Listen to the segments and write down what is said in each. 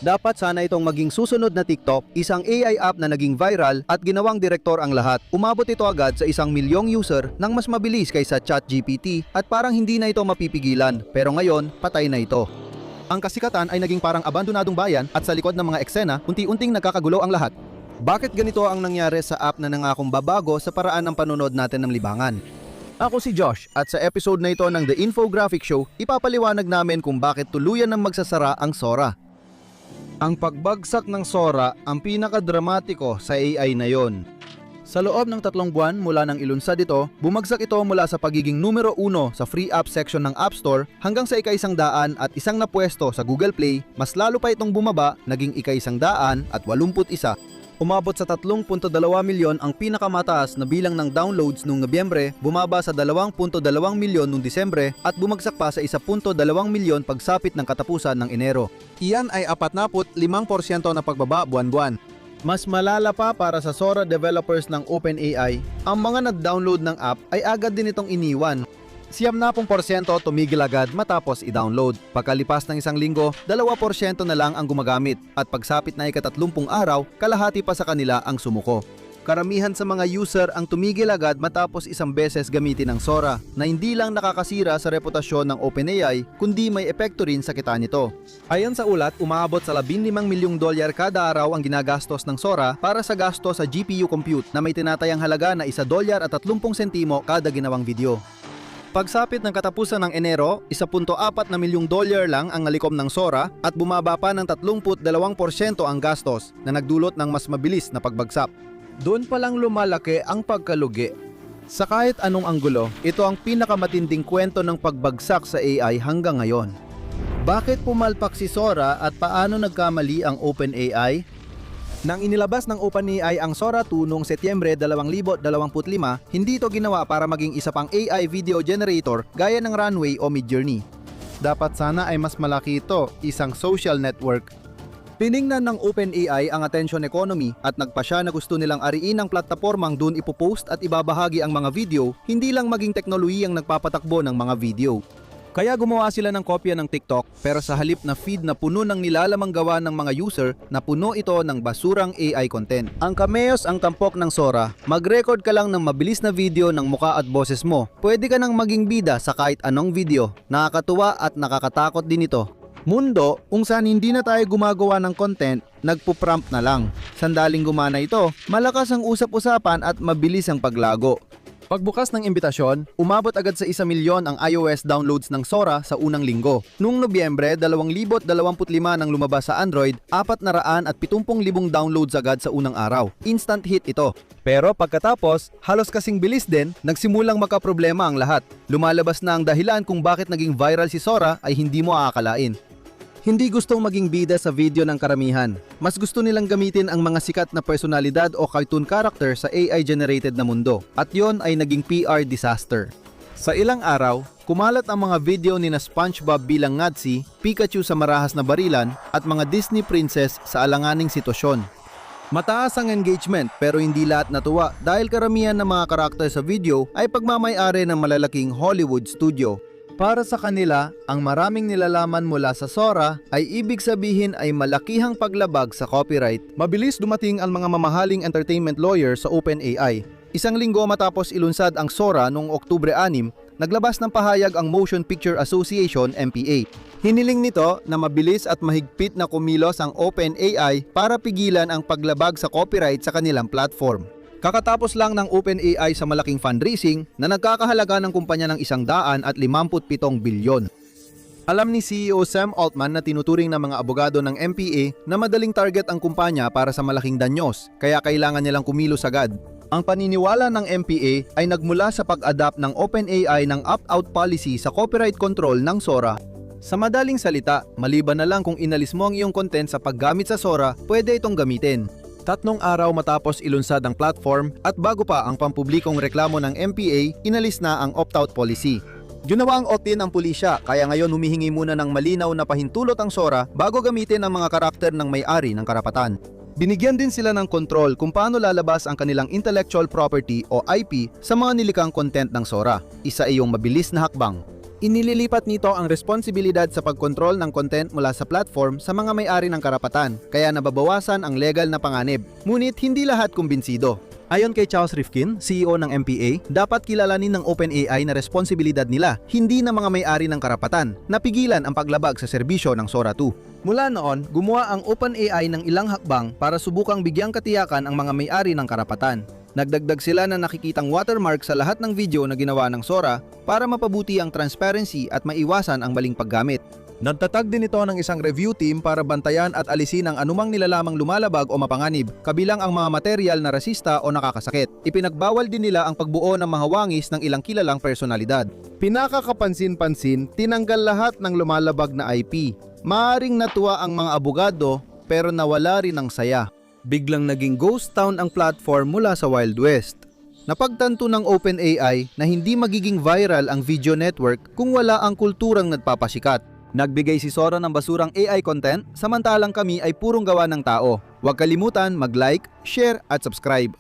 Dapat sana itong maging susunod na TikTok, isang AI app na naging viral at ginawang direktor ang lahat. Umabot ito agad sa 1 milyong user nang mas mabilis kaysa ChatGPT at parang hindi na ito mapipigilan. Pero ngayon, patay na ito. Ang kasikatan ay naging parang abandonadong bayan at sa likod ng mga eksena, unti-unting nagkakagulo ang lahat. Bakit ganito ang nangyari sa app na nangakong babago sa paraan ng panonood natin ng libangan? Ako si Josh at sa episode na ito ng The Infographic Show, ipapaliwanag namin kung bakit tuluyan ng magsasara ang Sora. Ang pagbagsak ng Sora ang pinakadramatiko sa AI na yon. Sa loob ng 3 buwan mula nang ilunsad ito, bumagsak ito mula sa pagiging numero 1 sa free app section ng App Store hanggang sa ika-100 at isang na pwesto sa Google Play, mas lalo pa itong bumaba, naging ika-100 at 81. Umabot sa 3.2 milyon ang pinakamataas na bilang ng downloads noong Nobyembre, bumaba sa 2.2 milyon noong Disembre at bumagsak pa sa 1.2 milyon pagsapit ng katapusan ng Enero. Iyan ay 45% na pagbaba buwan-buwan. Mas malala pa para sa Sora developers ng OpenAI, ang mga nag-download ng app ay agad din itong iniwan. 70% tumigil agad matapos i-download. Pagkalipas ng 1 linggo, 2% na lang ang gumagamit at pagsapit na ika-30 araw, kalahati pa sa kanila ang sumuko. Karamihan sa mga user ang tumigil agad matapos isang beses gamitin ang Sora na hindi lang nakakasira sa reputasyon ng OpenAI kundi may epekto rin sa kita nito. Ayon sa ulat, umaabot sa $15 milyong kada araw ang ginagastos ng Sora para sa gasto sa GPU compute na may tinatayang halaga na $1.30 kada ginawang video. Pagsapit ng katapusan ng Enero, $1.4 milyong lang ang nalikom ng Sora at bumaba pa ng 32% ang gastos na nagdulot ng mas mabilis na pagbagsak. Doon pa lang lumalaki ang pagkalugi. Sa kahit anong anggulo, ito ang pinakamatinding kwento ng pagbagsak sa AI hanggang ngayon. Bakit pumalpak si Sora at paano nagkamali ang OpenAI? Nang inilabas ng OpenAI ang Sora 2 noong Setyembre 2025, hindi ito ginawa para maging isa pang AI video generator gaya ng Runway o Midjourney. Dapat sana ay mas malaki ito, isang social network. Tiningnan ng OpenAI ang attention economy at nagpasya na gusto nilang ariin ang platformang doon ipopost at ibabahagi ang mga video, hindi lang maging teknolohiyang nagpapatakbo ng mga video. Kaya gumawa sila ng kopya ng TikTok pero sa halip na feed na puno ng nilalamang gawa ng mga user, na puno ito ng basurang AI content. Ang cameos ang tampok ng Sora. Mag-record ka lang ng mabilis na video ng muka at boses mo. Pwede ka nang maging bida sa kahit anong video. Nakakatuwa at nakakatakot din ito. Mundo kung saan hindi na tayo gumagawa ng content, nagpo-prompt na lang. Sandaling gumana ito, malakas ang usap-usapan at mabilis ang paglago. Pagbukas ng imbitasyon, umabot agad sa 1 milyon ang iOS downloads ng Sora sa unang linggo. Noong Nobyembre 2025 nang lumabas sa Android, 470,000 downloads agad sa unang araw. Instant hit ito. Pero pagkatapos, halos kasing bilis din, nagsimulang magkaproblema ang lahat. Lumalabas na ang dahilan kung bakit naging viral si Sora ay hindi mo aakalain. Hindi gustong maging bida sa video ng karamihan. Mas gusto nilang gamitin ang mga sikat na personalidad o cartoon character sa AI-generated na mundo. At yon ay naging PR disaster. Sa ilang araw, kumalat ang mga video ni na SpongeBob bilang Ngadsi, Pikachu sa marahas na barilan, at mga Disney princess sa alanganing sitwasyon. Mataas ang engagement pero hindi lahat natuwa dahil karamihan ng mga karakter sa video ay pagmamay-ari ng malalaking Hollywood studio. Para sa kanila, ang maraming nilalaman mula sa Sora ay ibig sabihin ay malakihang paglabag sa copyright. Mabilis dumating ang mga mamahaling entertainment lawyer sa OpenAI. 1 linggo matapos ilunsad ang Sora noong Oktubre 6, naglabas ng pahayag ang Motion Picture Association (MPA). Hiniling nito na mabilis at mahigpit na kumilos ang OpenAI para pigilan ang paglabag sa copyright sa kanilang platform. Kakatapos lang ng OpenAI sa malaking fundraising na nagkakahalaga ng kumpanya ng 157 bilyon. Alam ni CEO Sam Altman na tinuturing ng mga abogado ng MPA na madaling target ang kumpanya para sa malaking danyos, kaya kailangan nilang kumilos agad. Ang paniniwala ng MPA ay nagmula sa pag-adapt ng OpenAI ng opt-out policy sa copyright control ng Sora. Sa madaling salita, maliban na lang kung inalis mo ang iyong content sa paggamit sa Sora, pwede itong gamitin. 3 araw matapos ilunsad ang platform at bago pa ang pampublikong reklamo ng MPA, inalis na ang opt-out policy. Ginawa ang opt-in ang pulisya, kaya ngayon humihingi muna ng malinaw na pahintulot ang Sora bago gamitin ang mga karakter ng may-ari ng karapatan. Binigyan din sila ng kontrol kung paano lalabas ang kanilang intellectual property o IP sa mga nilikang content ng Sora. Isa iyong mabilis na hakbang. Inililipat nito ang responsibilidad sa pagkontrol ng content mula sa platform sa mga may-ari ng karapatan, kaya nababawasan ang legal na panganib. Ngunit hindi lahat kumbinsido. Ayon kay Charles Rifkin, CEO ng MPA, dapat kilalanin ng OpenAI na responsibilidad nila, hindi ng mga may-ari ng karapatan, na pigilan ang paglabag sa serbisyo ng Sora 2. Mula noon, gumawa ang OpenAI ng ilang hakbang para subukang bigyang katiyakan ang mga may-ari ng karapatan. Nagdagdag sila ng nakikitang watermark sa lahat ng video na ginawa ng Sora para mapabuti ang transparency at maiwasan ang maling paggamit. Nagtatag din ito ng isang review team para bantayan at alisin ang anumang nilalamang lumalabag o mapanganib, kabilang ang mga material na rasista o nakakasakit. Ipinagbawal din nila ang pagbuo ng mga wangis ng ilang kilalang personalidad. Pinakakapansin-pansin, tinanggal lahat ng lumalabag na IP. Maaring natuwa ang mga abogado pero nawala rin ang saya. Biglang naging ghost town ang platform mula sa Wild West. Napagtanto ng OpenAI na hindi magiging viral ang video network kung wala ang kulturang nagpapasikat. Nagbigay si Sora ng basurang AI content, samantalang kami ay purong gawa ng tao. Huwag kalimutan mag-like, share at subscribe.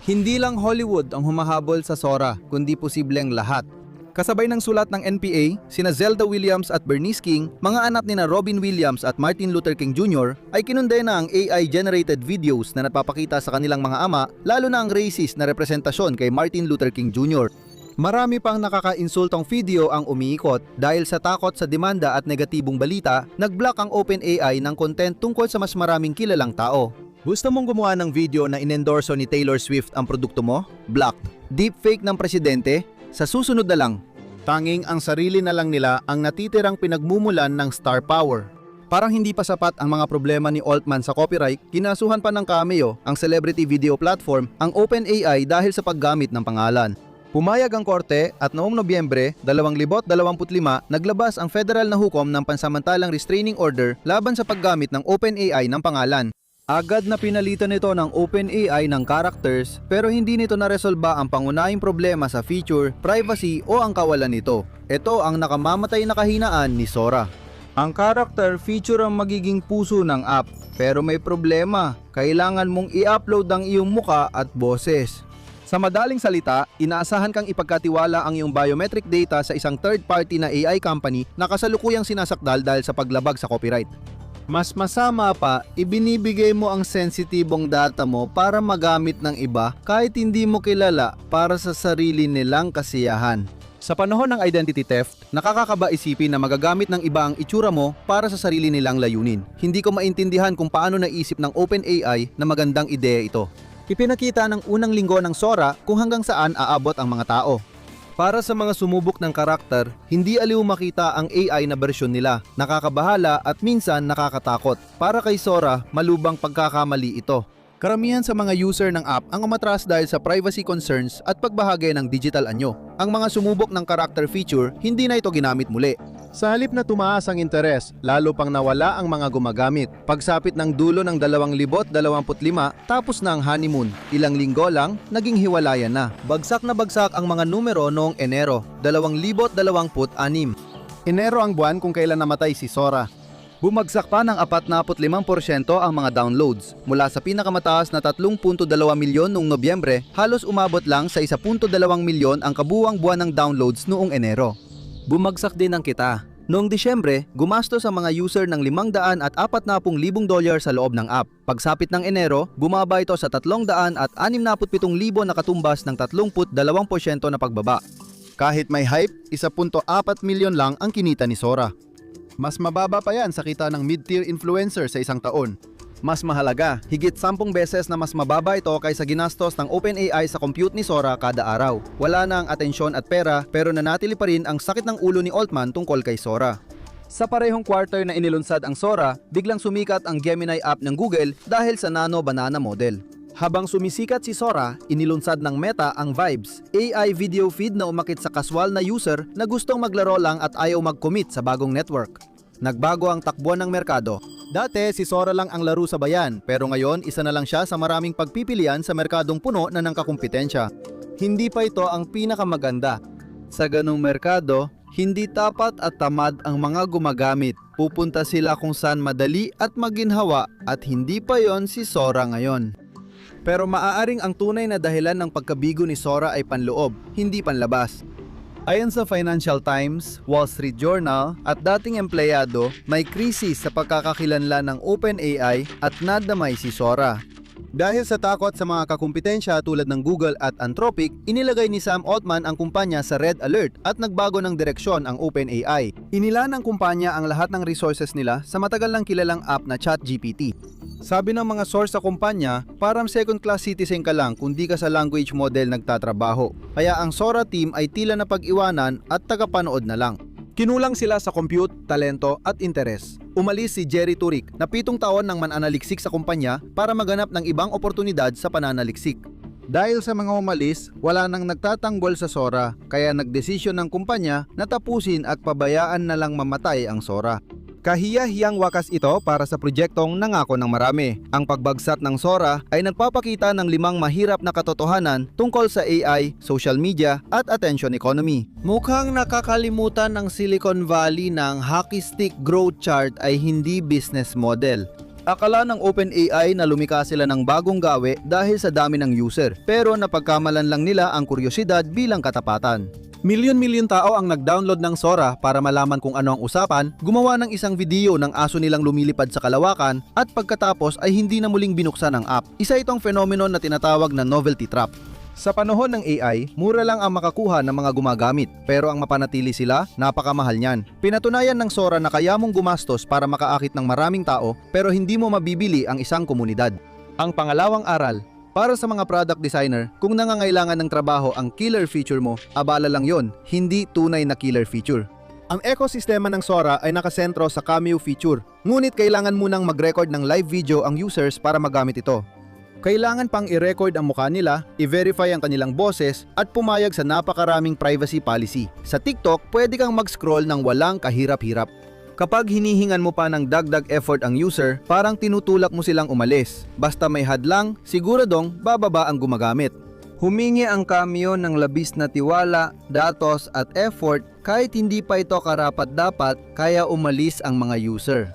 Hindi lang Hollywood ang humahabol sa Sora, kundi posibleng lahat. Kasabay ng sulat ng NPA, sina Zelda Williams at Bernice King, mga anak ni na Robin Williams at Martin Luther King Jr. ay kinundena ang AI-generated videos na napapakita sa kanilang mga ama, lalo na ang racist na representasyon kay Martin Luther King Jr. Marami pang nakaka-insultong video ang umiikot dahil sa takot sa demanda at negatibong balita, nag-block ang OpenAI ng content tungkol sa mas maraming kilalang tao. Gusto mong gumawa ng video na inendorso ni Taylor Swift ang produkto mo? Blocked. Deepfake ng presidente? Sa susunod na lang. Tanging ang sarili na lang nila ang natitirang pinagmumulan ng star power. Parang hindi pa sapat ang mga problema ni Altman sa copyright, kinasuhan pa ng Cameo, ang celebrity video platform, ang OpenAI dahil sa paggamit ng pangalan. Pumayag ang korte at noong Nobyembre 2025 naglabas ang federal na hukom ng pansamantalang restraining order laban sa paggamit ng OpenAI ng pangalan. Agad na pinalitan nito ng OpenAI ng characters pero hindi nito naresolba ang pangunahing problema sa feature, privacy o ang kawalan nito. Ito ang nakamamatay na kahinaan ni Sora. Ang character feature ang magiging puso ng app pero may problema, kailangan mong i-upload ang iyong muka at boses. Sa madaling salita, inaasahan kang ipagkatiwala ang iyong biometric data sa isang third-party na AI company na kasalukuyang sinasakdal dahil sa paglabag sa copyright. Mas masama pa, ibinibigay mo ang sensitibong data mo para magamit ng iba kahit hindi mo kilala para sa sarili nilang kasiyahan. Sa panahon ng identity theft, nakakakaba isipin na magagamit ng iba ang itsura mo para sa sarili nilang layunin. Hindi ko maintindihan kung paano naisip ng OpenAI na magandang ideya ito. Ipinakita ng unang linggo ng Sora kung hanggang saan aabot ang mga tao. Para sa mga sumubok ng karakter, hindi aliw makita ang AI na bersyon nila, nakakabahala at minsan nakakatakot. Para kay Sora, malubang pagkakamali ito. Karamihan sa mga user ng app ang umatras dahil sa privacy concerns at pagbahagi ng digital anyo. Ang mga sumubok ng character feature, hindi na ito ginamit muli. Sa halip na tumaas ang interes, lalo pang nawala ang mga gumagamit. Pagsapit ng dulo ng 2025, tapos na ang honeymoon. Ilang linggo lang, naging hiwalayan na. Bagsak na bagsak ang mga numero noong Enero, 2026. Enero ang buwan kung kailan namatay si Sora. Bumagsak pa ng 45% ang mga downloads. Mula sa pinakamataas na 3.2 milyon noong Nobyembre, halos umabot lang sa 1.2 milyon ang kabuuang buwan ng downloads noong Enero. Bumagsak din ang kita. Noong Disyembre, gumastos ang mga user ng $540,000 sa loob ng app. Pagsapit ng Enero, bumaba ito sa 367,000 na katumbas ng 32% na pagbaba. Kahit may hype, 1.4 milyon lang ang kinita ni Sora. Mas mababa pa yan sa kita ng mid-tier influencer sa isang taon. Mas mahalaga, higit 10 beses na mas mababa ito kaysa ginastos ng OpenAI sa compute ni Sora kada araw. Wala na ang atensyon at pera pero nanatili pa rin ang sakit ng ulo ni Altman tungkol kay Sora. Sa parehong quarter na inilunsad ang Sora, biglang sumikat ang Gemini app ng Google dahil sa Nano Banana model. Habang sumisikat si Sora, inilunsad ng Meta ang Vibes, AI video feed na umakit sa kaswal na user na gustong maglaro lang at ayaw mag-commit sa bagong network. Nagbago ang takbo ng merkado. Dati si Sora lang ang laro sa bayan, pero ngayon isa na lang siya sa maraming pagpipilian sa merkadong puno na ng kakumpetensya. Hindi pa ito ang pinakamaganda. Sa ganung merkado, hindi tapat at tamad ang mga gumagamit. Pupunta sila kung saan madali at maginhawa at hindi pa yon si Sora ngayon. Pero maaaring ang tunay na dahilan ng pagkabigo ni Sora ay panloob, hindi panlabas. Ayon sa Financial Times, Wall Street Journal at dating empleyado, may krisis sa pagkakakilanlan ng OpenAI at nadamay si Sora. Dahil sa takot sa mga kakumpetensya tulad ng Google at Anthropic, inilagay ni Sam Altman ang kumpanya sa red alert at nagbago ng direksyon ang OpenAI. Inila ng kumpanya ang lahat ng resources nila sa matagal nang kilalang app na ChatGPT. Sabi ng mga source sa kumpanya, parang second-class citizen ka lang kung di ka sa language model nagtatrabaho. Kaya ang Sora team ay tila na pag-iwanan at tagapanood na lang. Kinulang sila sa compute, talento at interes. Umalis si Jerry Turek na 7 taon nang mananaliksik sa kumpanya para maganap ng ibang oportunidad sa pananaliksik. Dahil sa mga umalis, wala nang nagtatanggol sa Sora, kaya nagdesisyon ng kumpanya na tapusin at pabayaan na lang mamatay ang Sora. Kahiya-hiyang wakas ito para sa proyektong nangako ng marami. Ang pagbagsak ng Sora ay nagpapakita ng 5 mahirap na katotohanan tungkol sa AI, social media at attention economy. Mukhang nakakalimutan ng Silicon Valley na ang hockey stick growth chart ay hindi business model. Akala ng OpenAI na lumika sila ng bagong gawe dahil sa dami ng user, pero napagkamalan lang nila ang kuryosidad bilang katapatan. Milyon-milyon tao ang nag-download ng Sora para malaman kung ano ang usapan, gumawa ng isang video ng aso nilang lumilipad sa kalawakan at pagkatapos ay hindi na muling binuksan ang app. Isa itong phenomenon na tinatawag na novelty trap. Sa panahon ng AI, mura lang ang makakuha ng mga gumagamit, pero ang mapanatili sila, napakamahal niyan. Pinatunayan ng Sora na kaya mong gumastos para makaakit ng maraming tao pero hindi mo mabibili ang isang komunidad. Ang pangalawang aral, para sa mga product designer, kung nangangailangan ng trabaho ang killer feature mo, abala lang yon, hindi tunay na killer feature. Ang ekosistema ng Sora ay nakasentro sa Cameo feature, ngunit kailangan munang mag-record ng live video ang users para magamit ito. Kailangan pang i-record ang mukha nila, i-verify ang kanilang boses, at pumayag sa napakaraming privacy policy. Sa TikTok, pwede kang mag-scroll ng walang kahirap-hirap. Kapag hinihingan mo pa ng dagdag effort ang user, parang tinutulak mo silang umalis. Basta may hadlang, siguradong bababa ang gumagamit. Humingi ang Cameo ng labis na tiwala, datos at effort kahit hindi pa ito karapat-dapat, kaya umalis ang mga user.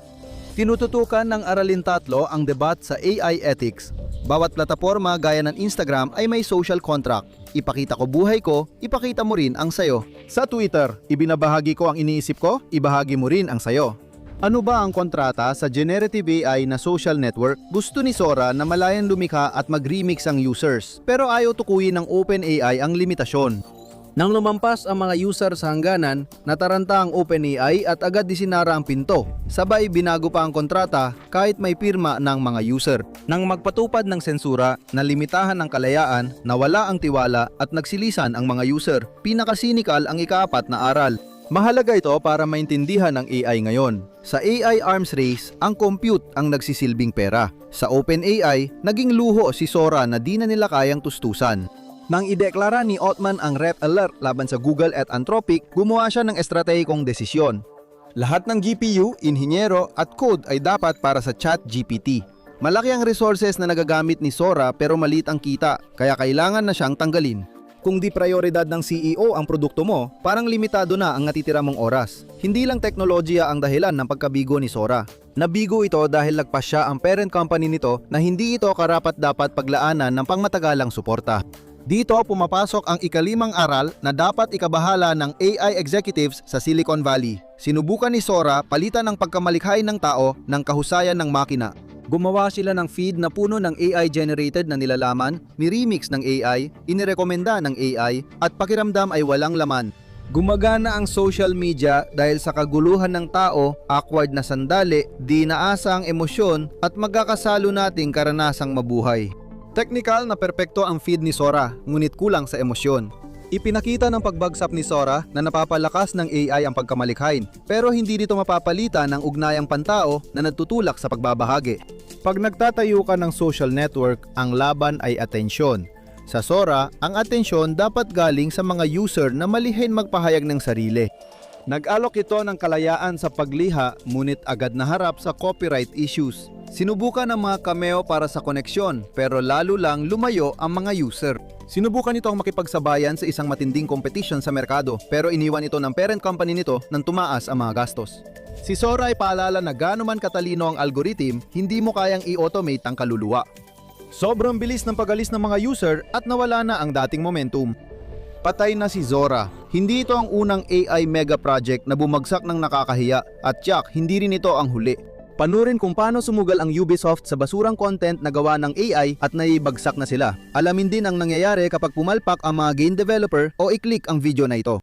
Tinututukan ng Aralin 3 ang debat sa AI ethics. Bawat plataporma gaya ng Instagram ay may social contract. Ipakita ko buhay ko, ipakita mo rin ang sayo. Sa Twitter, ibinabahagi ko ang iniisip ko, ibahagi mo rin ang sayo. Ano ba ang kontrata sa generative AI na social network? Gusto ni Sora na malayang lumikha at mag-remix ang users, pero ayaw tukuyin ng OpenAI ang limitasyon. Nang lumampas ang mga user sa hangganan, nataranta ang OpenAI at agad disinara ang pinto. Sabay binago pa ang kontrata kahit may pirma ng mga user. Nang magpatupad ng sensura, nalimitahan ng kalayaan, nawala ang tiwala at nagsilisan ang mga user. Pinakasinikal ang ika-4 na aral. Mahalaga ito para maintindihan ng AI ngayon. Sa AI arms race, ang compute ang nagsisilbing pera. Sa OpenAI, naging luho si Sora na di na nila kayang tustusan. Nang ideklara ni Altman ang red alert laban sa Google at Anthropic, gumawa siya ng estratehikong desisyon. Lahat ng GPU, inhinyero at code ay dapat para sa ChatGPT. Malaki ang resources na nagagamit ni Sora pero maliit ang kita, kaya kailangan na siyang tanggalin. Kung di prioridad ng CEO ang produkto mo, parang limitado na ang natitira mong oras. Hindi lang teknolohiya ang dahilan ng pagkabigo ni Sora. Nabigo ito dahil lagpas siya ang parent company nito na hindi ito karapat-dapat paglaanan ng pangmatagalang suporta. Dito pumapasok ang ika-5 aral na dapat ikabahala ng AI executives sa Silicon Valley. Sinubukan ni Sora palitan ang pagkamalikhain ng tao ng kahusayan ng makina. Gumawa sila ng feed na puno ng AI-generated na nilalaman, ni-remix ng AI, inirekomenda ng AI, at pakiramdam ay walang laman. Gumagana ang social media dahil sa kaguluhan ng tao, awkward na sandali, di naasa ang emosyon, at magkakasalo nating karanasang mabuhay. Technical na perpekto ang feed ni Sora, ngunit kulang sa emosyon. Ipinakita ng pagbagsak ni Sora na napapalakas ng AI ang pagkamalikhain, pero hindi dito mapapalitan ng ugnayang pantao na nagtutulak sa pagbabahagi. Pag nagtatayo ka ng social network, ang laban ay atensyon. Sa Sora, ang atensyon dapat galing sa mga user na malihin magpahayag ng sarili. Nag-alok ito ng kalayaan sa pagliha, ngunit agad naharap sa copyright issues. Sinubukan ng mga Cameo para sa koneksyon, pero lalo lang lumayo ang mga user. Sinubukan nitong makipagsabayan sa isang matinding competition sa merkado, pero iniwan ito ng parent company nito nang tumaas ang mga gastos. Si Sora ay paalala na gaano man katalino ang algorithm, hindi mo kayang i-automate ang kaluluwa. Sobrang bilis ng pag-alis ng mga user at nawala na ang dating momentum. Patay na si Zora. Hindi ito ang unang AI mega project na bumagsak ng nakakahiya at tiyak hindi rin ito ang huli. Panurin kung paano sumugal ang Ubisoft sa basurang content na gawa ng AI at naibagsak na sila. Alamin din ang nangyayari kapag pumalpak ang mga game developer o i-click ang video na ito.